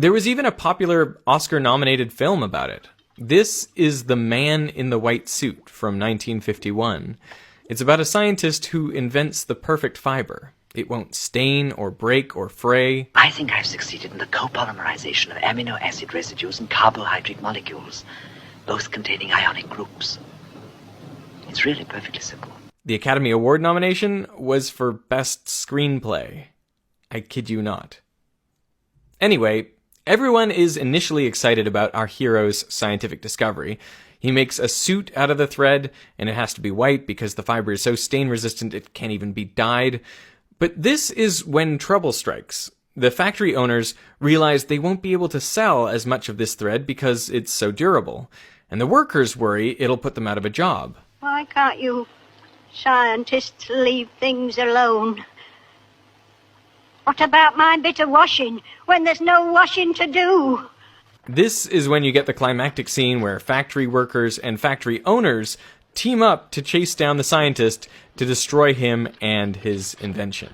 There was even a popular Oscar-nominated film about it. This is The Man in the White Suit from 1951. It's about a scientist who invents the perfect fiber. It won't stain or break or fray. I think I've succeeded in the copolymerization of amino acid residues and carbohydrate molecules, both containing ionic groups. It's really perfectly simple. The Academy Award nomination was for Best Screenplay. I kid you not. Anyway, everyone is initially excited about our hero's scientific discovery. He makes a suit out of the thread, and it has to be white because the fiber is so stain-resistant it can't even be dyed. But this is when trouble strikes. The factory owners realize they won't be able to sell as much of this thread because it's so durable. And the workers worry it'll put them out of a job. Why can't you scientists leave things alone? What about my bit of washing when there's no washing to do? This is when you get the climactic scene where factory workers and factory owners team up to chase down the scientist to destroy him and his invention.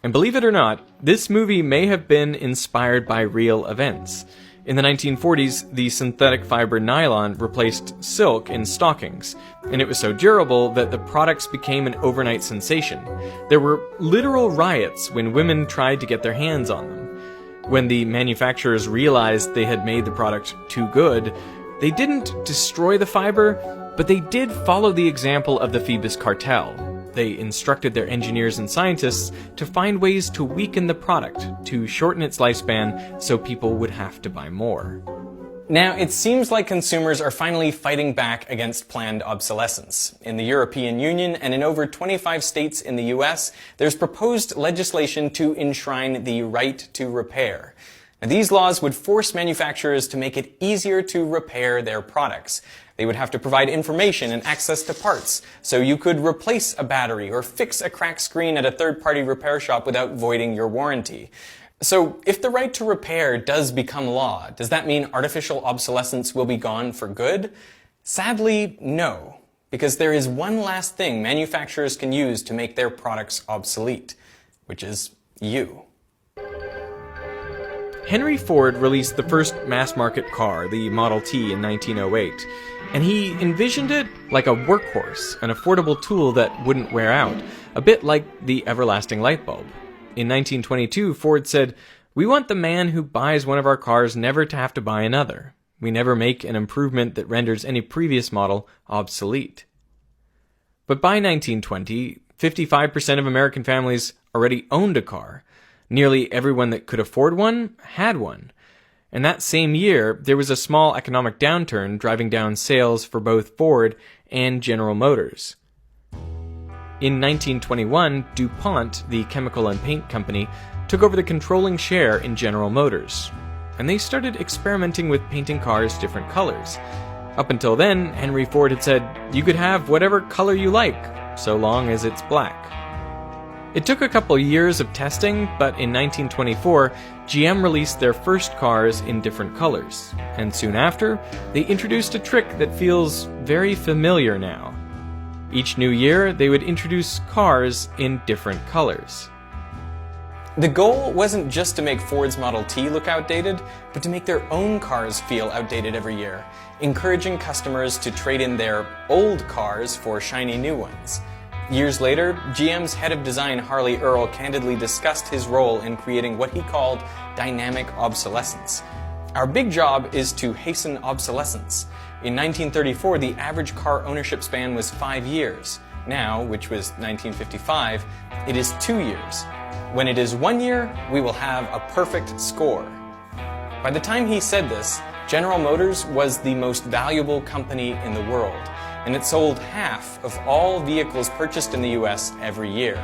And believe it or not, this movie may have been inspired by real events. In the 1940s, the synthetic fiber nylon replaced silk in stockings, and it was so durable that the products became an overnight sensation. There were literal riots when women tried to get their hands on them. When the manufacturers realized they had made the product too good, they didn't destroy the fiber, but they did follow the example of the Phoebus cartel. They instructed their engineers and scientists to find ways to weaken the product, to shorten its lifespan so people would have to buy more. Now, it seems like consumers are finally fighting back against planned obsolescence. In the European Union and in over 25 states in the US, there's proposed legislation to enshrine the right to repair. Now, these laws would force manufacturers to make it easier to repair their products. They would have to provide information and access to parts, so you could replace a battery or fix a cracked screen at a third-party repair shop without voiding your warranty. So, if the right to repair does become law, does that mean artificial obsolescence will be gone for good? Sadly, no, because there is one last thing manufacturers can use to make their products obsolete, which is you. Henry Ford released the first mass-market car, the Model T, in 1908, and he envisioned it like a workhorse, an affordable tool that wouldn't wear out, a bit like the everlasting light bulb. In 1922, Ford said, "We want the man who buys one of our cars never to have to buy another. We never make an improvement that renders any previous model obsolete." But by 1920, 55% of American families already owned a car. Nearly everyone that could afford one had one. And that same year, there was a small economic downturn driving down sales for both Ford and General Motors. In 1921, DuPont, the chemical and paint company, took over the controlling share in General Motors, and they started experimenting with painting cars different colors. Up until then, Henry Ford had said, you could have whatever color you like, so long as it's black. It took a couple years of testing, but in 1924, GM released their first cars in different colors, and soon after, they introduced a trick that feels very familiar now. Each new year, they would introduce cars in different colors. The goal wasn't just to make Ford's Model T look outdated, but to make their own cars feel outdated every year, encouraging customers to trade in their old cars for shiny new ones. Years later, GM's head of design Harley Earl candidly discussed his role in creating what he called dynamic obsolescence. Our big job is to hasten obsolescence. In 1934, the average car ownership span was 5 years. Now, which was 1955, it is 2 years. When it is 1 year, we will have a perfect score. By the time he said this, General Motors was the most valuable company in the world, and it sold half of all vehicles purchased in the US every year.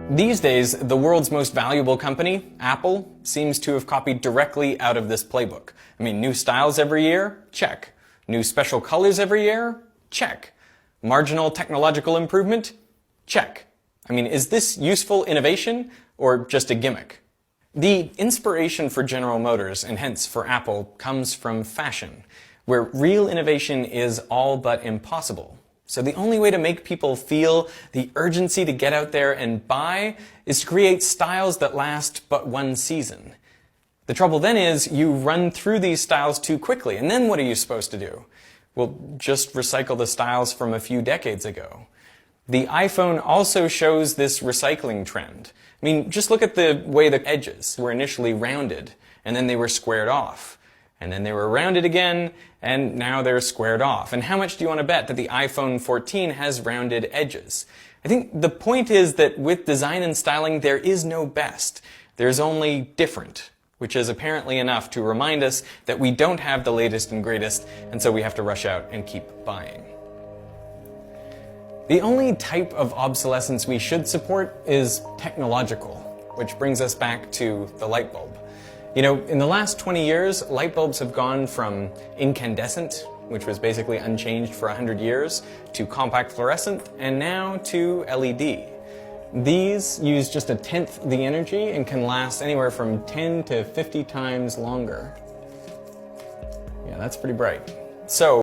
These days, the world's most valuable company, Apple, seems to have copied directly out of this playbook. I mean, new styles every year? Check. New special colors every year? Check. Marginal technological improvement? Check. I mean, is this useful innovation or just a gimmick? The inspiration for General Motors, and hence for Apple, comes from fashion, where real innovation is all but impossible. So the only way to make people feel the urgency to get out there and buy is to create styles that last but one season. The trouble then is you run through these styles too quickly, and then what are you supposed to do? Well, just recycle the styles from a few decades ago. The iPhone also shows this recycling trend. I mean, just look at the way the edges were initially rounded, and then they were squared off. And then they were rounded again, and now they're squared off. And how much do you want to bet that the iPhone 14 has rounded edges? I think the point is that with design and styling, there is no best. There's only different, which is apparently enough to remind us that we don't have the latest and greatest, and so we have to rush out and keep buying. The only type of obsolescence we should support is technological, which brings us back to the light bulb. You know, in the last 20 years, light bulbs have gone from incandescent, which was basically unchanged for 100 years, to compact fluorescent, and now to LED. These use just a tenth the energy and can last anywhere from 10 to 50 times longer. Yeah, that's pretty bright. So,